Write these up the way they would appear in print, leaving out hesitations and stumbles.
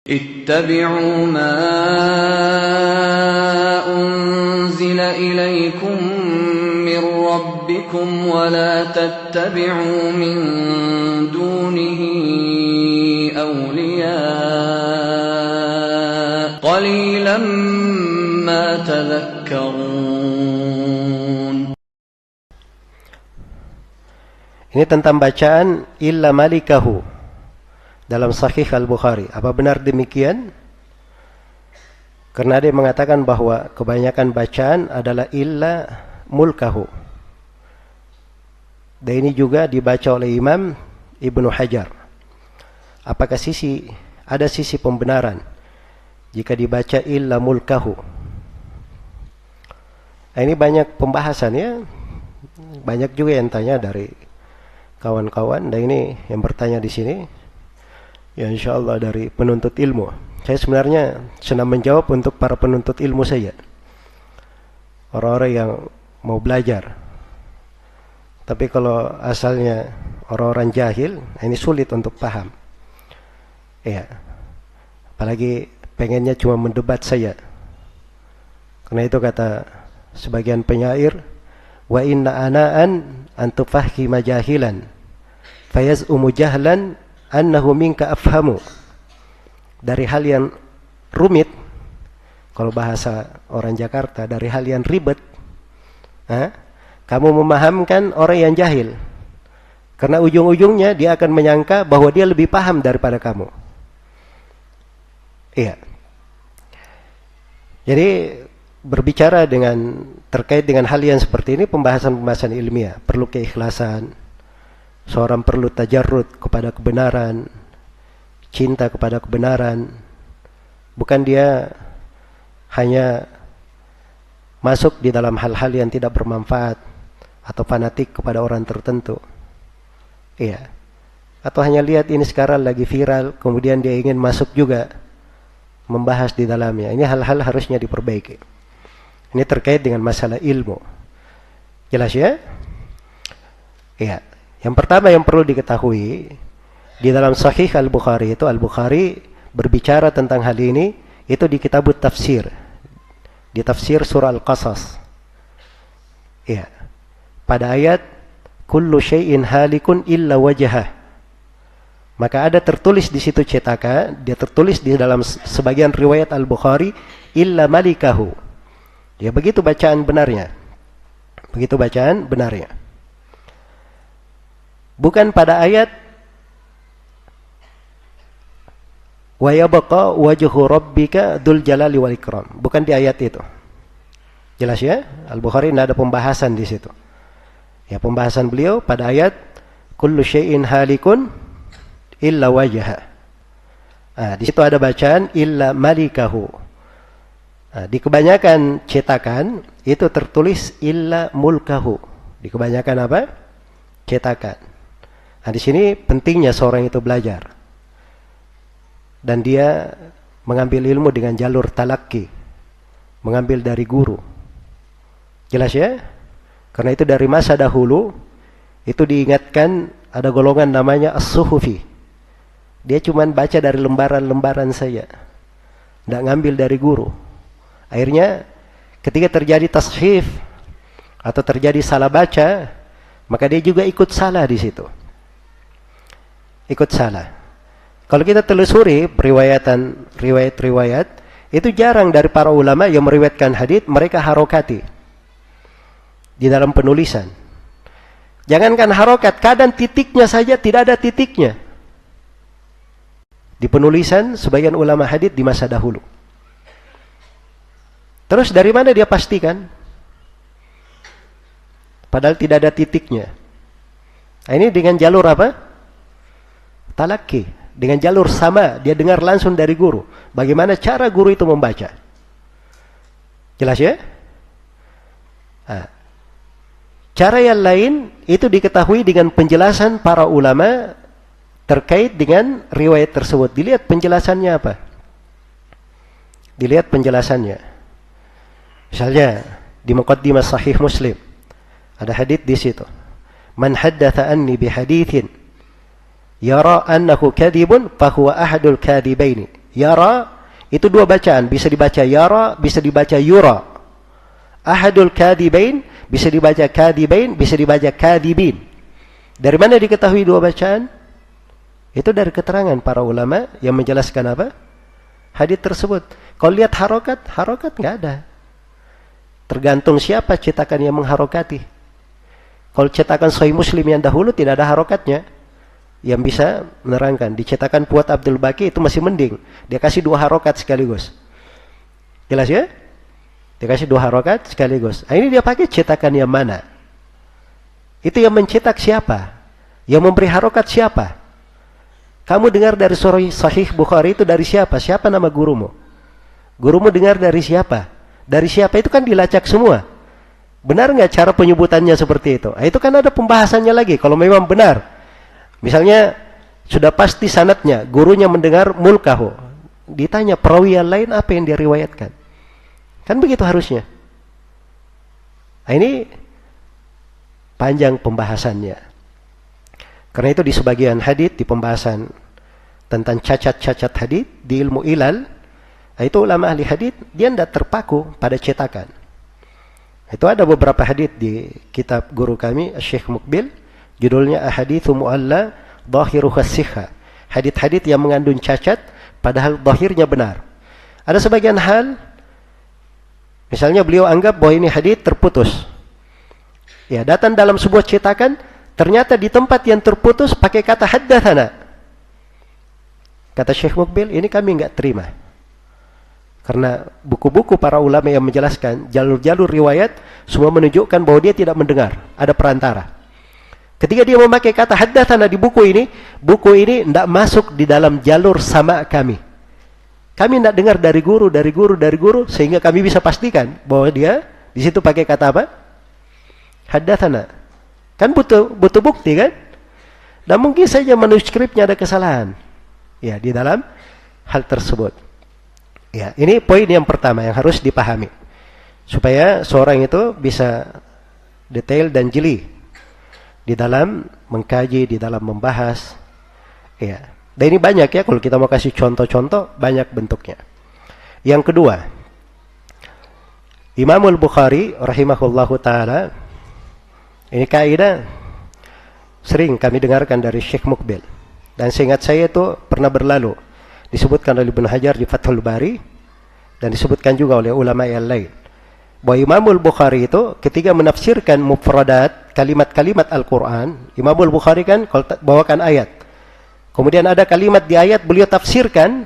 اتبعوا ما أنزل إليكم من ربكم ولا تتبعوا من دونه أولياء قليلا ما تذكرون. Ini tentang bacaan illa malikahu dalam Sahih Al-Bukhari. Apa benar demikian? Karena dia mengatakan bahwa kebanyakan bacaan adalah illa mulkahu. Dan ini juga dibaca oleh Imam Ibnu Hajar. Apakah ada sisi pembenaran jika dibaca illa mulkahu? Nah, ini banyak pembahasan ya. Banyak juga yang tanya dari kawan-kawan, dan ini yang bertanya di sini ya insyaallah dari penuntut ilmu. Saya sebenarnya senang menjawab untuk para penuntut ilmu saja, orang-orang yang mau belajar. Tapi kalau asalnya orang-orang jahil, ini sulit untuk paham ya, apalagi pengennya cuma mendebat saja. Karena itu kata sebagian penyair, wa inna ana'an antufahhima jahilan fayaz'umu jahlan annahu minka afhamu. Dari hal yang rumit, kalau bahasa orang Jakarta, dari hal yang ribet, kamu memahamkan orang yang jahil, karena ujung-ujungnya dia akan menyangka bahwa dia lebih paham daripada kamu. Iya. Jadi berbicara terkait dengan hal yang seperti ini, pembahasan-pembahasan ilmiah, perlu keikhlasan. Seorang perlu tajarrud kepada kebenaran, cinta kepada kebenaran. Bukan dia hanya masuk di dalam hal-hal yang tidak bermanfaat atau fanatik kepada orang tertentu. Iya. Atau hanya lihat ini sekarang lagi viral, kemudian dia ingin masuk juga membahas di dalamnya. Ini hal-hal harusnya diperbaiki. Ini terkait dengan masalah ilmu. Jelas ya? Iya. Yang pertama yang perlu diketahui, di dalam Sahih Al-Bukhari itu, Al-Bukhari berbicara tentang hal ini, itu di kitabut tafsir. Di tafsir surah Al-Qasas. Iya. Pada ayat, kullu syai'in halikun illa wajhah. Maka ada tertulis di situ cetakan, dia tertulis di dalam sebagian riwayat Al-Bukhari, illa malikahu. Ya begitu bacaan benarnya. Begitu bacaan benarnya. Bukan pada ayat wa yabqa wajhu rabbika dzul jalali wal ikram. Bukan di ayat itu. Jelas ya? Al-Bukhari tidak ada pembahasan di situ. Ya, pembahasan beliau pada ayat kullu syai'in halikun illa wajha. Di situ ada bacaan illa malikahu. Di kebanyakan cetakan itu tertulis illa mulkahu. Di kebanyakan apa? Cetakan. Di sini pentingnya seorang itu belajar. Dan dia mengambil ilmu dengan jalur talaqi. Mengambil dari guru. Jelas ya? Karena itu dari masa dahulu itu diingatkan ada golongan namanya as-suhufi. Dia cuma baca dari lembaran-lembaran saja. Tidak ngambil dari guru. Akhirnya ketika terjadi tashif atau terjadi salah baca, maka dia juga ikut salah di situ. Ikut salah. Kalau kita telusuri riwayat-riwayat, itu jarang dari para ulama yang meriwayatkan hadits mereka harokati di dalam penulisan. Jangankan harokat, kadang titiknya saja tidak ada titiknya. Di penulisan sebagian ulama hadits di masa dahulu. Terus dari mana dia pastikan? Padahal tidak ada titiknya. Nah, ini dengan jalur apa? Talaki. Dengan jalur sama, dia dengar langsung dari guru. Bagaimana cara guru itu membaca? Jelas ya? Nah, cara yang lain itu diketahui dengan penjelasan para ulama terkait dengan riwayat tersebut. Dilihat penjelasannya apa? Dilihat penjelasannya. Misalnya di Muqaddimah Sahih Muslim ada hadits di situ. Man haddatha anni bi haditsin yara annahu kadhibun fa huwa ahadul kadhibaini. Yara itu dua bacaan, bisa dibaca yara, bisa dibaca yura. Ahadul kadibain bisa dibaca kadibain, bisa dibaca kadibin. Dari mana diketahui dua bacaan? Itu dari keterangan para ulama yang menjelaskan apa? Hadits tersebut. Kalau lihat harokat, harokat nggak ada. Tergantung siapa cetakan yang mengharokati. Kalau cetakan Sahih Muslim yang dahulu tidak ada harokatnya, yang bisa menerangkan. Dicetakan Fuad Abdul Baqi itu masih mending. Dia kasih dua harokat sekaligus. Jelas ya? Dia kasih dua harokat sekaligus. Nah, ini dia pakai cetakan yang mana? Itu yang mencetak siapa? Yang memberi harokat siapa? Kamu dengar dari Sahih Bukhari itu dari siapa? Siapa nama gurumu? Gurumu dengar dari siapa? Dari siapa itu kan dilacak semua. Benar nggak cara penyebutannya seperti itu? Nah, itu kan ada pembahasannya lagi. Kalau memang benar, misalnya sudah pasti sanadnya, gurunya mendengar mulkahu. Ditanya perawi yang lain apa yang dia riwayatkan? Kan begitu harusnya. Nah, ini panjang pembahasannya. Karena itu di sebagian hadits, di pembahasan tentang cacat-cacat hadits di ilmu ilal, itu ulama ahli hadits dia tidak terpaku pada cetakan. Itu ada beberapa hadits di kitab guru kami Syekh Mukbil, judulnya Ahaditsu Mu'alla Dhahiruha Sihha. Hadits-hadits yang mengandung cacat padahal zahirnya benar. Ada sebagian hal, misalnya beliau anggap bahwa ini hadits terputus. Ya, datang dalam sebuah cetakan, ternyata di tempat yang terputus pakai kata haddatsana. Kata Syekh Mukbil, ini kami enggak terima. Karena buku-buku para ulama yang menjelaskan jalur-jalur riwayat semua menunjukkan bahwa dia tidak mendengar, ada perantara. Ketika dia memakai kata haddatsana di buku ini tidak masuk di dalam jalur sama kami. Kami tidak dengar dari guru, sehingga kami bisa pastikan bahwa dia di situ pakai kata apa? Haddatsana. Kan butuh bukti kan? Dan mungkin saja manuskripnya ada kesalahan. Ya, di dalam hal tersebut. Ya, ini poin yang pertama yang harus dipahami. Supaya seorang itu bisa detail dan jeli di dalam mengkaji, di dalam membahas. Ya. Dan ini banyak ya, kalau kita mau kasih contoh-contoh, banyak bentuknya. Yang kedua, Imamul Bukhari rahimahullahu ta'ala, ini kaidah sering kami dengarkan dari Syekh Mukbil. Dan seingat saya itu pernah berlalu. Disebutkan oleh Ibnu Hajar di Fathul Bari. Dan disebutkan juga oleh ulama yang lain. Bahwa Imamul Bukhari itu ketika menafsirkan mufradat, kalimat-kalimat Al-Quran. Imamul Bukhari kan kalau bawakan ayat. Kemudian ada kalimat di ayat beliau tafsirkan.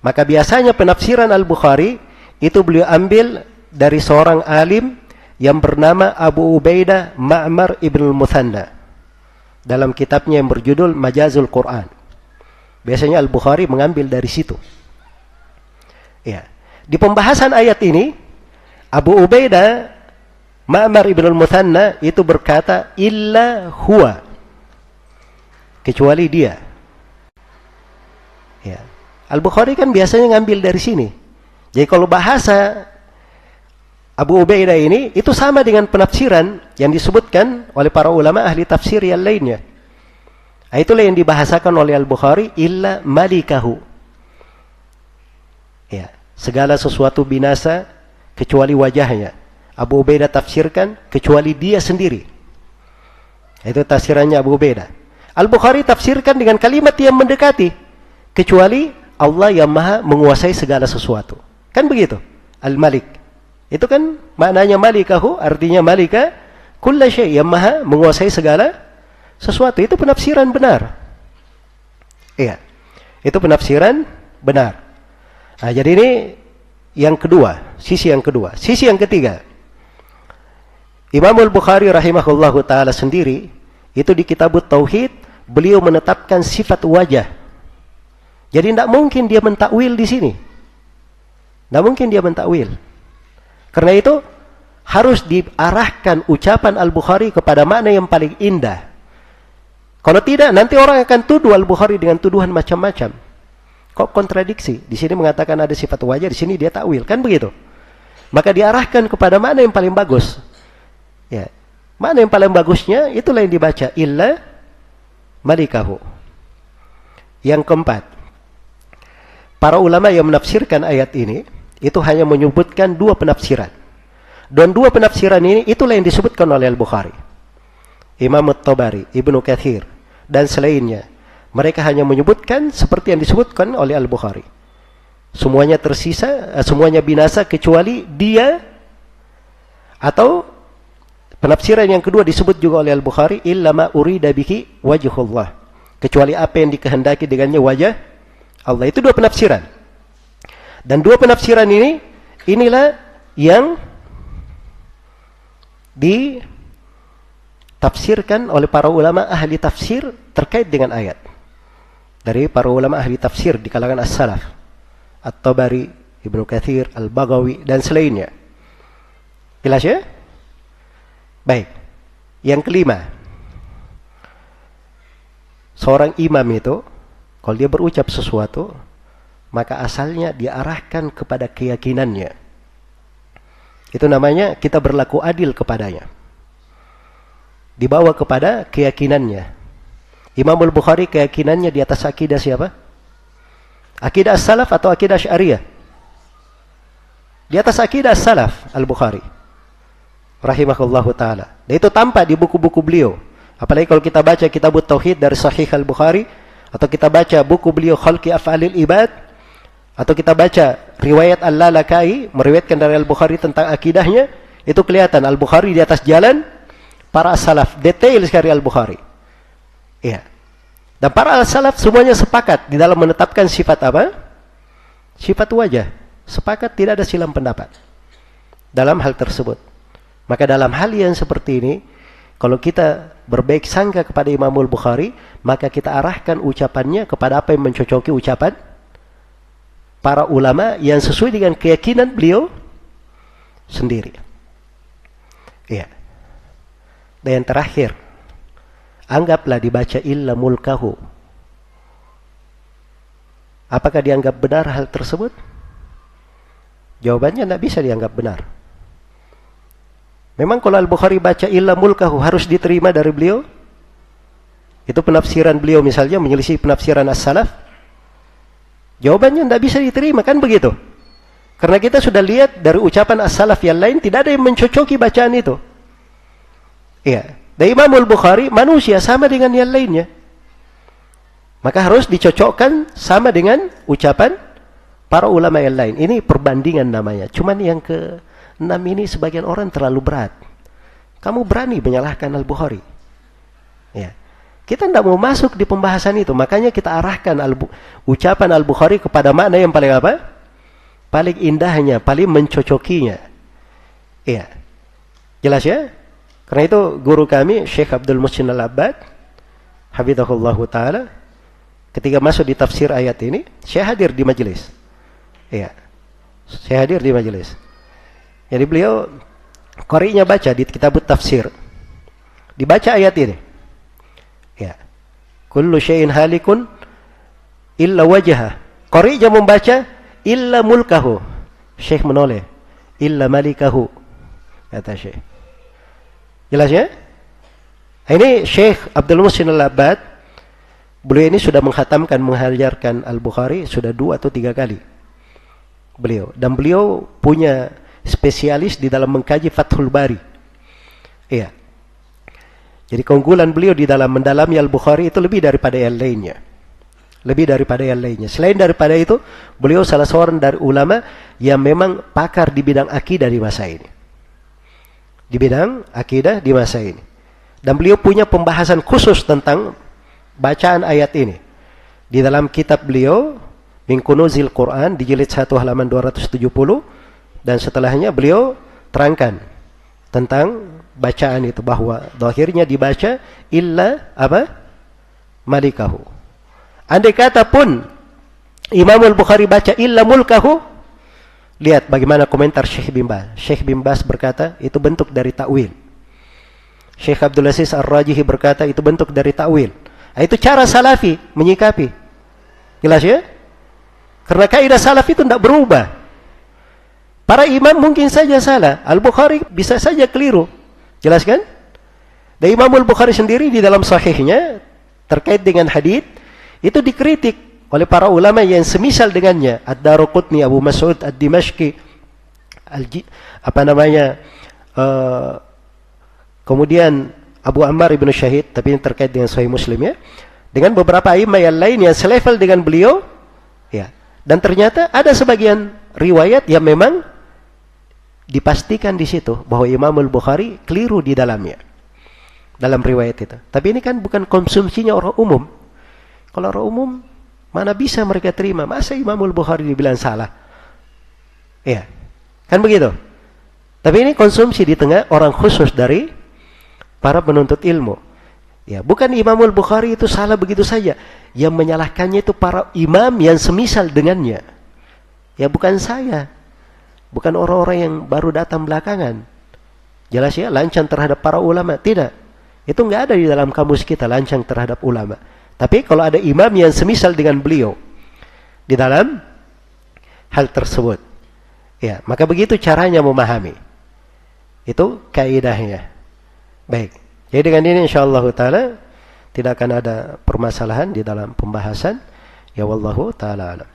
Maka biasanya penafsiran Al-Bukhari itu beliau ambil dari seorang alim yang bernama Abu Ubaidah Ma'mar ibn al-Muthanna. Dalam kitabnya yang berjudul Majazul Quran. Biasanya Al-Bukhari mengambil dari situ. Ya. Di pembahasan ayat ini, Abu Ubaidah Ma'mar ibn al-Muthanna itu berkata, illa huwa. Kecuali dia. Ya. Al-Bukhari kan biasanya ngambil dari sini. Jadi kalau bahasa Abu Ubaidah ini, itu sama dengan penafsiran yang disebutkan oleh para ulama ahli tafsir yang lainnya. Itulah yang dibahasakan oleh Al-Bukhari, illa malikahu. Ya, segala sesuatu binasa kecuali wajahnya. Abu Ubaidah tafsirkan kecuali dia sendiri. Itu tafsirannya Abu Ubaidah. Al-Bukhari tafsirkan dengan kalimat yang mendekati, kecuali Allah yang maha menguasai segala sesuatu. Kan begitu? Al-Malik. Itu kan maknanya malikahu, artinya malika kulla syai', yang maha menguasai segala sesuatu. Itu penafsiran benar. Iya. Itu penafsiran benar. Nah, jadi ini yang kedua, sisi yang kedua. Sisi yang ketiga. Imamul Bukhari rahimahullahu taala sendiri itu di Kitabut Tauhid beliau menetapkan sifat wajah. Jadi tidak mungkin dia mentakwil di sini. Tidak mungkin dia mentakwil. Karena itu harus diarahkan ucapan Al-Bukhari kepada makna yang paling indah. Kalau tidak, nanti orang akan tuduh Al-Bukhari dengan tuduhan macam-macam. Kok kontradiksi? Di sini mengatakan ada sifat wajah, di sini dia takwil, kan begitu? Maka diarahkan kepada makna yang paling bagus. Ya, makna yang paling bagusnya itulah yang dibaca, illa malikahu. Yang keempat, para ulama yang menafsirkan ayat ini itu hanya menyebutkan dua penafsiran. Dan dua penafsiran ini itulah yang disebutkan oleh Al-Bukhari, Imam At-Tabari, Ibnu Katsir, dan selainnya. Mereka hanya menyebutkan seperti yang disebutkan oleh Al-Bukhari. Semuanya tersisa, semuanya binasa kecuali dia, atau penafsiran yang kedua disebut juga oleh Al-Bukhari, illa ma urida bihi wajhullah, kecuali apa yang dikehendaki dengannya wajah Allah. Itu dua penafsiran. Dan dua penafsiran ini, inilah yang ditafsirkan oleh para ulama ahli tafsir terkait dengan ayat. Dari para ulama ahli tafsir di kalangan as-salaf, At-Tabari, Ibnu Katsir, Al-Baghawi, dan selainnya. Jelas ya? Baik. Yang kelima, seorang imam itu kalau dia berucap sesuatu, maka asalnya diarahkan kepada keyakinannya. Itu namanya kita berlaku adil kepadanya. Dibawa kepada keyakinannya. Imam Al-Bukhari keyakinannya di atas akidah siapa? Akidah as-salaf atau akidah syariah? Di atas akidah as-salaf Al-Bukhari rahimahullahu ta'ala. Dan itu tampak di buku-buku beliau. Apalagi kalau kita baca Kitabut Tauhid dari Sahih Al-Bukhari, atau kita baca buku beliau Khalqi Af'alil Ibad, atau kita baca riwayat Al-Lalakai meriwayatkan dari Al-Bukhari tentang akidahnya, itu kelihatan Al-Bukhari di atas jalan para salaf. Detail sekali Al-Bukhari. Iya. Dan para salaf semuanya sepakat di dalam menetapkan sifat apa? Sifat wajah. Sepakat, tidak ada silang pendapat dalam hal tersebut. Maka dalam hal yang seperti ini, kalau kita berbaik sangka kepada Imam Al-Bukhari, maka kita arahkan ucapannya kepada apa yang mencocoki ucapan para ulama yang sesuai dengan keyakinan beliau sendiri. Iya. Dan yang terakhir, anggaplah dibaca illa mulkahu. Apakah dianggap benar hal tersebut? Jawabannya tidak bisa dianggap benar. Memang kalau Al-Bukhari baca illa mulkahu harus diterima dari beliau? Itu penafsiran beliau misalnya menyelisih penafsiran as-salaf? Jawabannya tidak bisa diterima, kan begitu? Karena kita sudah lihat dari ucapan as-salaf yang lain, tidak ada yang mencocoki bacaan itu. Iya. Dan Imam Al-Bukhari manusia sama dengan yang lainnya. Maka harus dicocokkan sama dengan ucapan para ulama yang lain. Ini perbandingan namanya. Cuman yang ke-6 ini sebagian orang terlalu berat. Kamu berani menyalahkan Al-Bukhari? Ya. Kita tidak mau masuk di pembahasan itu. Makanya kita arahkan ucapan Al-Bukhari kepada makna yang paling apa? Paling indahnya, paling mencocokinya. Iya. Jelas ya? Karena itu guru kami, Syekh Abdul Muhsin Al-Abbad, hafizahullahu ta'ala, ketika masuk di tafsir ayat ini, saya hadir di majelis. Iya. Saya hadir di majelis. Jadi beliau, qari'nya baca di kitabut tafsir. Dibaca ayat ini. Ya. Kullu syai'in halikun illa wajhah. Qari'nya membaca illa mulkahu. Syekh menoleh. Illa malikahu. Kata Syekh. Jelas ya? Ini Syekh Abdul Muhsin Al-Abbad. Beliau ini sudah menghatamkan, mengajarkan Al-Bukhari sudah 2 atau 3 kali. Beliau. Dan beliau punya spesialis di dalam mengkaji Fathul Bari. Iya. Jadi keunggulan beliau di dalam mendalami Al-Bukhari itu lebih daripada yang lainnya. Lebih daripada yang lainnya. Selain daripada itu, beliau salah seorang dari ulama yang memang pakar di bidang akidah di masa ini. Di bidang akidah di masa ini. Dan beliau punya pembahasan khusus tentang bacaan ayat ini. Di dalam kitab beliau, Min Kunuzil Quran, di jilid 1 halaman 270, dan setelahnya beliau terangkan tentang bacaan itu, bahwa zahirnya dibaca illa apa? Malikahu. Andai kata pun Imam Al-Bukhari baca illa mulkahu, lihat bagaimana komentar Syekh bin Baz. Syekh bin Baz berkata itu bentuk dari takwil. Syekh Abdul Aziz Ar-Rajihi berkata itu bentuk dari takwil. Nah, itu cara salafi menyikapi. Jelas ya? Karena kaidah salaf itu tidak berubah. Para imam mungkin saja salah, Al-Bukhari bisa saja keliru. Jelas kan? Dan Imam Al-Bukhari sendiri di dalam sahihnya terkait dengan hadits itu dikritik oleh para ulama yang semisal dengannya, Ad-Daruqutni, Abu Mas'ud Ad-Dimashqi, kemudian Abu Ammar ibnu Syahid, tapi ini terkait dengan Sahih Muslim ya, dengan beberapa imam yang lain yang selevel dengan beliau, ya. Dan ternyata ada sebagian riwayat yang memang dipastikan di situ bahwa Imam Al-Bukhari keliru di dalamnya, dalam riwayat itu. Tapi ini kan bukan konsumsinya orang umum. Kalau orang umum, mana bisa mereka terima? Masa Imam Al-Bukhari dibilang salah? Ya, kan begitu. Tapi ini konsumsi di tengah orang khusus dari para penuntut ilmu. Ya, bukan Imam Al-Bukhari itu salah begitu saja. Yang menyalahkannya itu para imam yang semisal dengannya. Ya, bukan saya. Bukan orang-orang yang baru datang belakangan. Jelas ya, lancang terhadap para ulama. Tidak. Itu nggak ada di dalam kamus kita, lancang terhadap ulama. Tapi kalau ada imam yang semisal dengan beliau di dalam hal tersebut, ya, maka begitu caranya memahami. Itu kaidahnya. Baik. Jadi dengan ini insyaallah taala tidak akan ada permasalahan di dalam pembahasan. Ya wallahu taala alam.